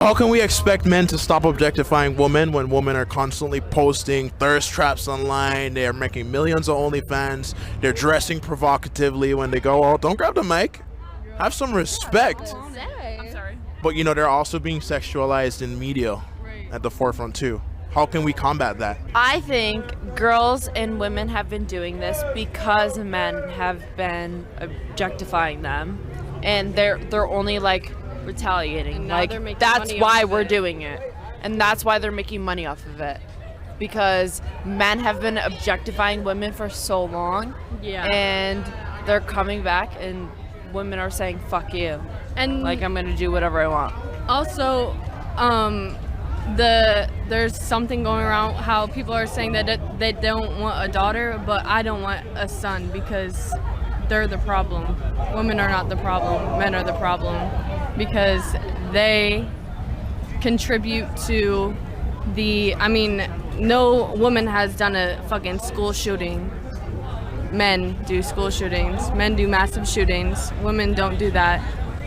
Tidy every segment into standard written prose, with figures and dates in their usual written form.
How can we expect men to stop objectifying women when women are constantly posting thirst traps online? They are making millions of OnlyFans. They're dressing provocatively when they go out. Don't grab the mic. Have some respect. I'm sorry. But they're also being sexualized in media at the forefront too. How can we combat that? I think girls and women have been doing this because men have been objectifying them, and they're only like retaliating. And now Like they're making that's money why off of we're it. doing it, and that's why they're making money off of it. Because men have been objectifying women for so long, Yeah. and they're coming back, and women are saying "fuck you," And like I'm gonna do whatever I want. also, there's something going around how people are saying that they don't want a daughter, but I don't want a son because they're the problem. Women are not the problem. Men are the problem because they contribute to the. I mean, no woman has done a fucking school shooting. Men do school shootings. Men do massive shootings. Women don't do that.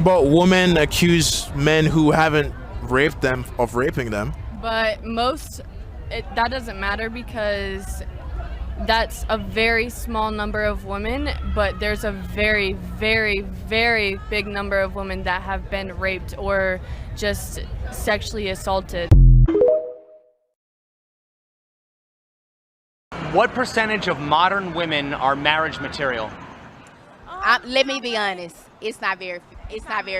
But women accuse men who haven't raped them of raping them. But that doesn't matter because that's a very small number of women, but there's a very, very, very big number of women that have been raped or just sexually assaulted. What percentage of modern women are marriage material? Let me be honest. It's not very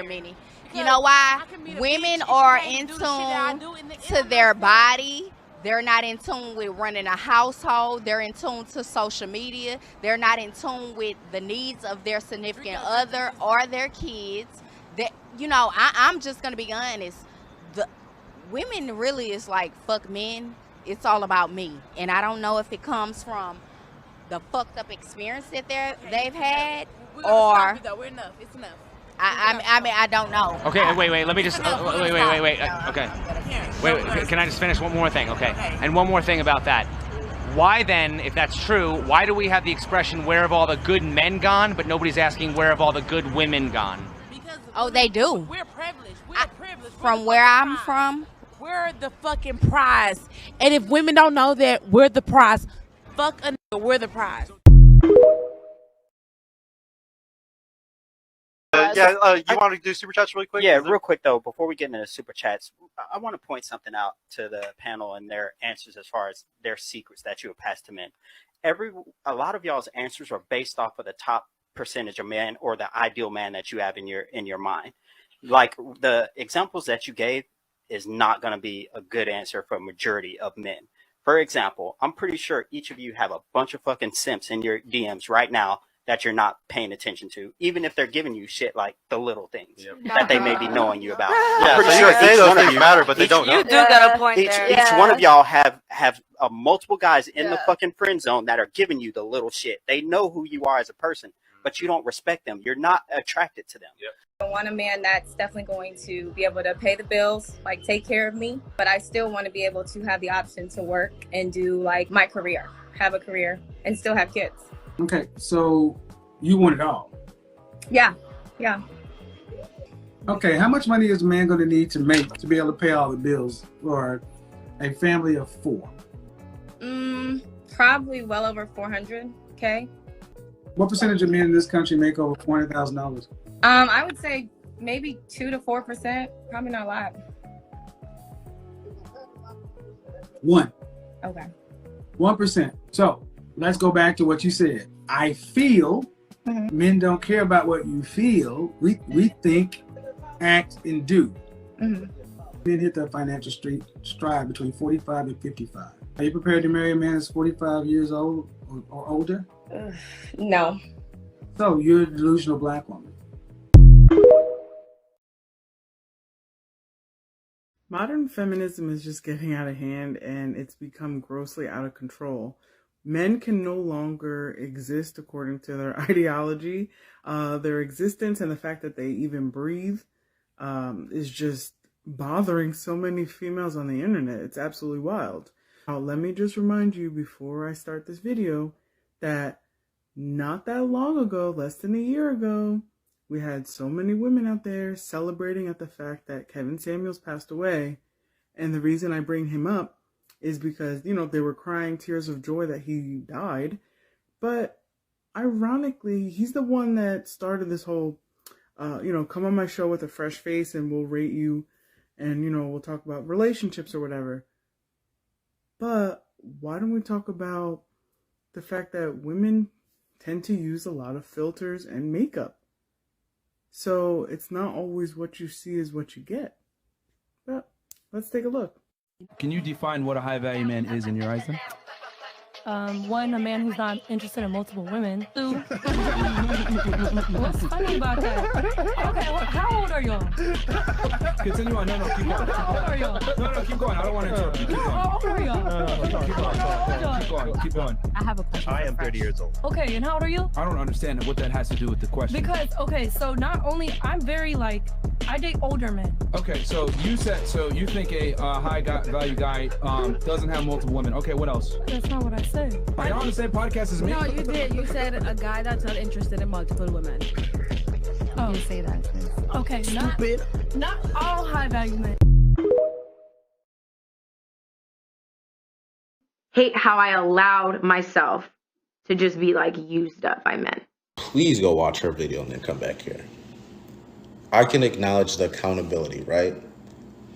many. You know why? Women are in tune to their body. They're not in tune with running a household. They're in tune to social media. They're not in tune with the needs of their significant other or their kids. I'm just gonna be honest. The women really is like fuck men. It's all about me, and I don't know if it comes from the fucked up experience that they've had, or We're enough. It's enough. I mean, I don't know. Okay, wait. Let me just. Wait. Okay. Wait. Can I just finish one more thing? Okay. And one more thing about that. Why then, if that's true, why do we have the expression "Where have all the good men gone?" but nobody's asking "Where have all the good women gone"? Because Oh, they do. we're privileged. Privileged. From where I'm from, We're the fucking prize. And if women don't know that we're the prize, fuck a nigga, we're the prize. You want to do super chats really quick? Yeah, real quick though, before we get into the super chats, I want to point something out to the panel and their answers as far as their secrets that you have passed to men. A lot of y'all's answers are based off of the top percentage of men or the ideal man that you have in your mind. Like the examples that you gave is not going to be a good answer for a majority of men. For example, I'm pretty sure each of you have a bunch of fucking simps in your DMs right now that you're not paying attention to, even if they're giving you shit like the little things that they may be knowing you about. Yeah, I'm pretty so sure they each don't one of think you matter, but they don't know. You do got a point Each there. one of y'all have multiple guys in the fucking friend zone that are giving you the little shit. They know who you are as a person, but you don't respect them. You're not attracted to them. I want a man that's definitely going to be able to pay the bills, like take care of me, but I still want to be able to have the option to work and do like my career, have a career and still have kids. Okay, so you want it all. Yeah. Okay, how much money is a man going to need to make to be able to pay all the bills for a family of 4? Probably well over 400K. What percentage of men in this country make over $400,000? I would say maybe 2 to 4%. Probably not a lot. 1. Okay. 1%. So let's go back to what you said. I feel men don't care about what you feel. We think, act, and do. Men hit the financial stride between 45 and 55. Are you prepared to marry a man that's 45 years old or older? No. So you're a delusional black woman. Modern feminism is just getting out of hand and it's become grossly out of control. Men can no longer exist according to their ideology. Their existence and the fact that they even breathe is just bothering so many females on the internet. It's absolutely wild. Now, let me just remind you before I start this video that not that long ago, less than a year ago, We had so many women out there celebrating at the fact that Kevin Samuels passed away. And the reason I bring him up is because, you know, they were crying tears of joy that he died. But ironically, he's the one that started this whole, come on my show with a fresh face and we'll rate you. And, we'll talk about relationships or whatever. But why don't we talk about the fact that women tend to use a lot of filters and makeup? So it's not always what you see is what you get. But let's take a look. Can you define what a high value man is in your eyes then? One, a man who's not interested in multiple women. Two, what's funny about that? Okay, well, how old are y'all? Continue on. No, keep going. How old are y'all? No, keep going. I don't want to interrupt you. Keep going. How old are y'all? No, keep going. I have a question. I am 30 years old. Okay, and how old are you? I don't understand what that has to do with the question. Because, okay, so not only, I'm very I date older men. Okay, so you think a high value guy doesn't have multiple women. Okay, what else? That's not what I said. Are y'all on the same podcast as me? No, you did. You said a guy that's not interested in multiple women. Oh. You say that. Okay, not all high value men. Hate how I allowed myself to just be used up by men. Please go watch her video and then come back here. I can acknowledge the accountability, right?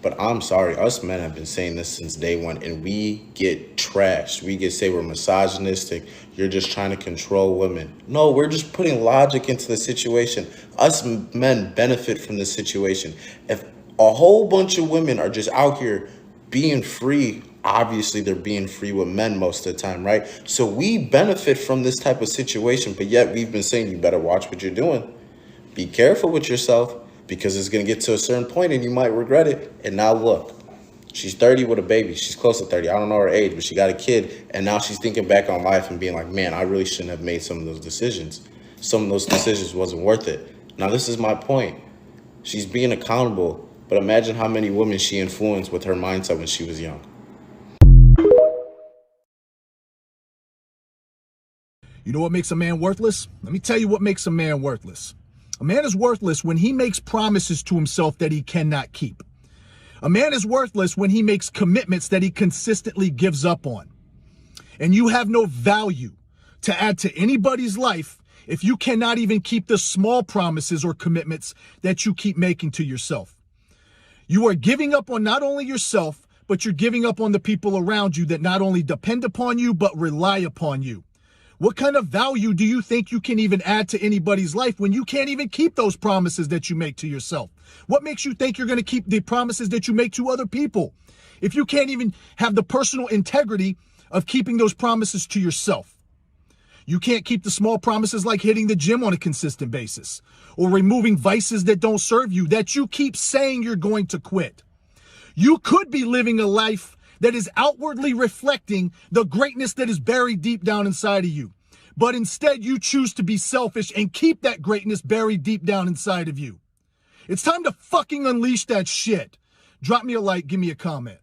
But I'm sorry, us men have been saying this since day one, and we get trashed. We get say we're misogynistic. You're just trying to control women. No, we're just putting logic into the situation. Us men benefit from this situation. If a whole bunch of women are just out here being free, obviously they're being free with men most of the time, right? So we benefit from this type of situation, but yet we've been saying you better watch what you're doing. Be careful with yourself, because it's going to get to a certain point and you might regret it. And now look, she's 30 with a baby. She's close to 30. I don't know her age, but she got a kid. And now she's thinking back on life and being like, man, I really shouldn't have made some of those decisions. Some of those decisions wasn't worth it. Now, this is my point. She's being accountable, but imagine how many women she influenced with her mindset when she was young. You know what makes a man worthless? Let me tell you what makes a man worthless. A man is worthless when he makes promises to himself that he cannot keep. A man is worthless when he makes commitments that he consistently gives up on. And you have no value to add to anybody's life if you cannot even keep the small promises or commitments that you keep making to yourself. You are giving up on not only yourself, but you're giving up on the people around you that not only depend upon you, but rely upon you. What kind of value do you think you can even add to anybody's life when you can't even keep those promises that you make to yourself? What makes you think you're going to keep the promises that you make to other people if you can't even have the personal integrity of keeping those promises to yourself? You can't keep the small promises like hitting the gym on a consistent basis or removing vices that don't serve you, that you keep saying you're going to quit. You could be living a life that is outwardly reflecting the greatness that is buried deep down inside of you. But instead, you choose to be selfish and keep that greatness buried deep down inside of you. It's time to fucking unleash that shit. Drop me a like, give me a comment.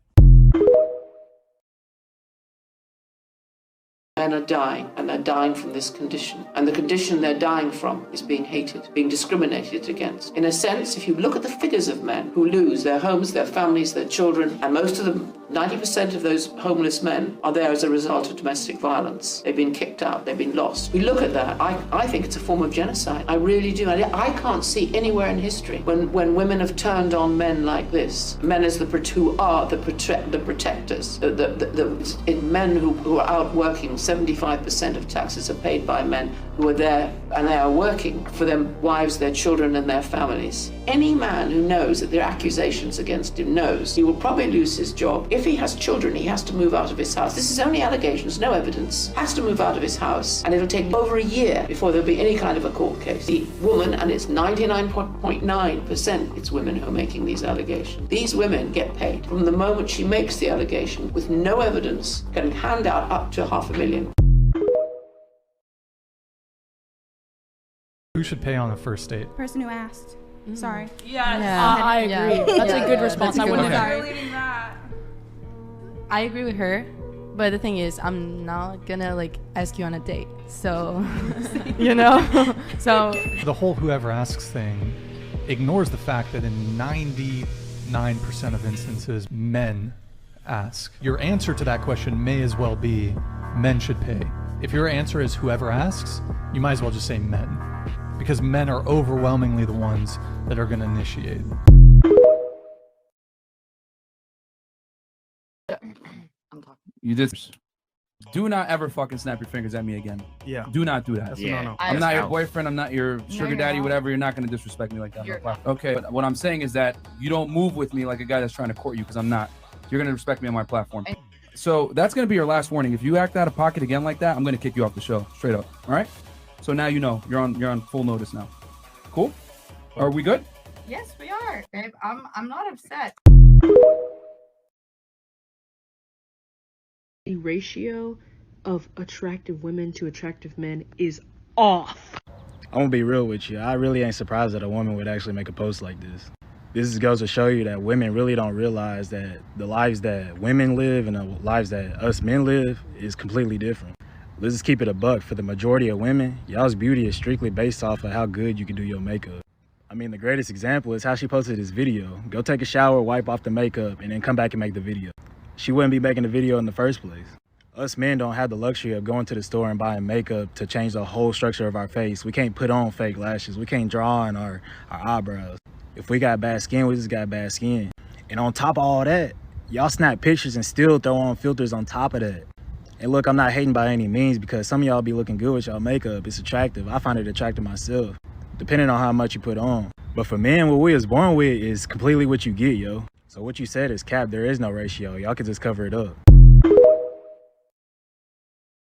Men are dying, and they're dying from this condition. And the condition they're dying from is being hated, being discriminated against. In a sense, if you look at the figures of men who lose their homes, their families, their children, and most of them, 90% of those homeless men are there as a result of domestic violence. They've been kicked out, they've been lost. We look at that, I think it's a form of genocide. I really do. I can't see anywhere in history when women have turned on men like this. Men as who are the protectors, men who are out working. 75% of taxes are paid by men who are there and they are working for their wives, their children, and their families. Any man who knows that there are accusations against him knows he will probably lose his job. If he has children, he has to move out of his house. This is only allegations, no evidence. Has to move out of his house, and it'll take over a year before there'll be any kind of a court case. The woman, and it's 99.9%, it's women who are making these allegations. These women get paid from the moment she makes the allegation with no evidence, can hand out up to $500,000. Who should pay on a first date? Person who asked. Sorry. I agree. Yeah. That's a good response. I wouldn't Okay. have. I agree with her But the thing is, I'm not gonna like ask you on a date. So, you know, so the whole whoever asks thing ignores the fact that in 99% of instances, men ask. Your answer to that question may as well be men should pay. If your answer is whoever asks, you might as well just say men, because men are overwhelmingly the ones that are going to initiate. You did. Do not ever fucking snap your fingers at me again. Yeah. Do not do that. That's a no-no. I'm not your boyfriend. I'm not your sugar daddy, whatever. You're not going to disrespect me like that. Okay, but what I'm saying is that you don't move with me like a guy that's trying to court you, because I'm not. You're going to respect me on my platform. So that's going to be your last warning. If you act out of pocket again like that, I'm going to kick you off the show, straight up. All right? So now you know. You're on full notice now. Cool? Are we good? Yes, we are, babe. I'm not upset. The ratio of attractive women to attractive men is off. I'm gonna be real with you. I really ain't surprised that a woman would actually make a post like this. This goes to show you that women really don't realize that the lives that women live and the lives that us men live is completely different. Let's just keep it a buck. For the majority of women, y'all's beauty is strictly based off of how good you can do your makeup. I mean, the greatest example is how she posted this video. Go take a shower, wipe off the makeup, and then come back and make the video. She wouldn't be making the video in the first place. Us men don't have the luxury of going to the store and buying makeup to change the whole structure of our face. We can't put on fake lashes. We can't draw on our eyebrows. If we got bad skin, we just got bad skin. And on top of all that, y'all snap pictures and still throw on filters on top of that. And look, I'm not hating by any means, because some of y'all be looking good with y'all makeup. It's attractive. I find it attractive myself, depending on how much you put on. But for men, what we was born with is completely what you get, yo. So what you said is cap. There is no ratio. Y'all can just cover it up.